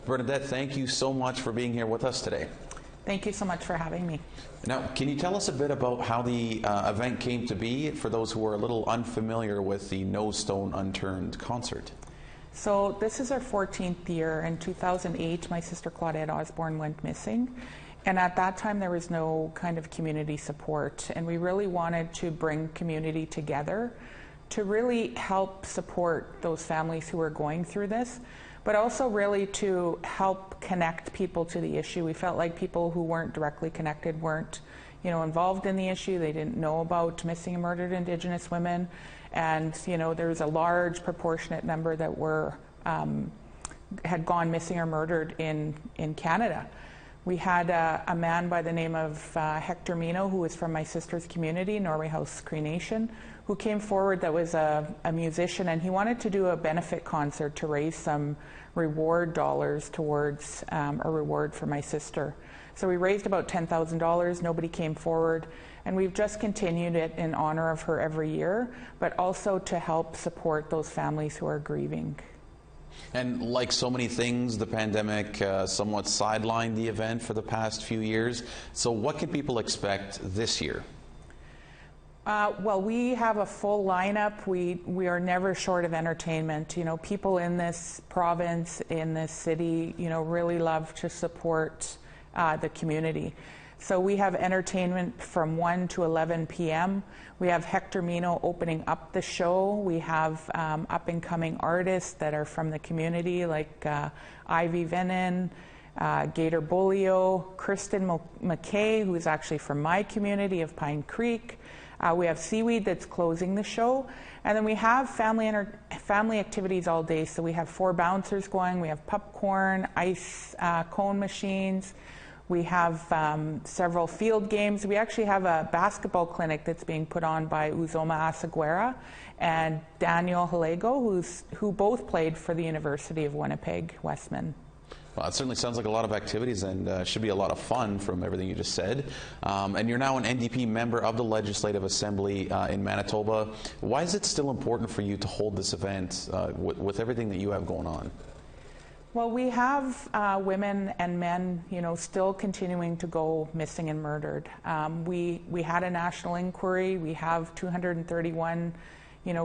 Bernadette, thank you so much for being here with us today. Thank you so much for having me. Now, can you tell us a bit about how the event came to be for those who are a little unfamiliar with the No Stone Unturned concert? So this is our 14th year. In 2008, my sister Claudette Osborne went missing. And at that time, there was no kind of community support. And we really wanted to bring community together to really help support those families who are going through this, but also really to help connect people to the issue. We felt like people who weren't directly connected weren't, involved in the issue. They didn't know about missing and murdered Indigenous women. And, there's a large proportionate number that were, had gone missing or murdered in Canada. We had a man by the name of Hector Mino, who was from my sister's community, Norway House Cree Nation, who came forward that was a musician, and he wanted to do a benefit concert to raise some reward dollars towards a reward for my sister. So we raised about $10,000. Nobody came forward, and we've just continued it in honor of her every year, but also to help support those families who are grieving. And like so many things, the pandemic somewhat sidelined the event for the past few years. So what can people expect this year? Well, we have a full lineup. We are never short of entertainment. People in this province, in this city, really love to support the community. So we have entertainment from 1 to 11 p.m. We have Hector Mino opening up the show. We have up-and-coming artists that are from the community, like Ivy Venin, Gator Bolio, Kristen McKay, who is actually from my community of Pine Creek. We have Seaweed that's closing the show. And then we have family activities all day. So we have 4 bouncers going. We have popcorn, ice cone machines. We have several field games. We actually have a basketball clinic that's being put on by Uzoma Asaguera and Daniel Halego, who both played for the University of Winnipeg, Westman. Well, it certainly sounds like a lot of activities and should be a lot of fun from everything you just said. And you're now an NDP member of the Legislative Assembly in Manitoba. Why is it still important for you to hold this event with everything that you have going on? Well, we have women and men, still continuing to go missing and murdered. We had a national inquiry. We have 231,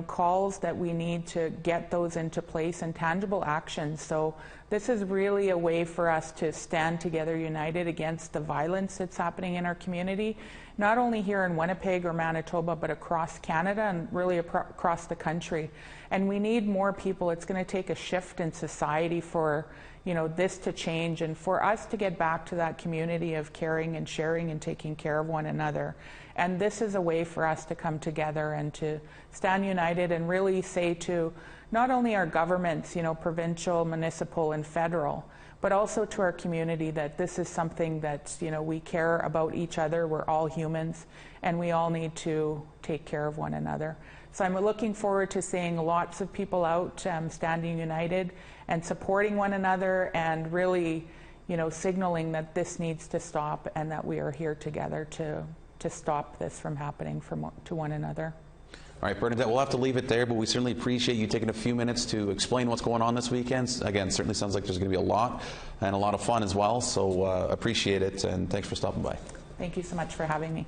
calls that we need to get those into place and tangible actions. So this is really a way for us to stand together united against the violence that's happening in our community, not only here in Winnipeg or Manitoba, but across Canada and really across the country. And we need more people. It's going to take a shift in society for this to change and for us to get back to that community of caring and sharing and taking care of one another. And this is a way for us to come together and to stand united and really say to not only our governments, provincial, municipal, and federal, but also to our community that this is something that, we care about each other. We're all humans, and we all need to take care of one another. So I'm looking forward to seeing lots of people out standing united and supporting one another and really, signaling that this needs to stop and that we are here together to stop this from happening to one another. All right, Bernadette, we'll have to leave it there, but we certainly appreciate you taking a few minutes to explain what's going on this weekend. Again, certainly sounds like there's going to be a lot and a lot of fun as well, so appreciate it, and thanks for stopping by. Thank you so much for having me.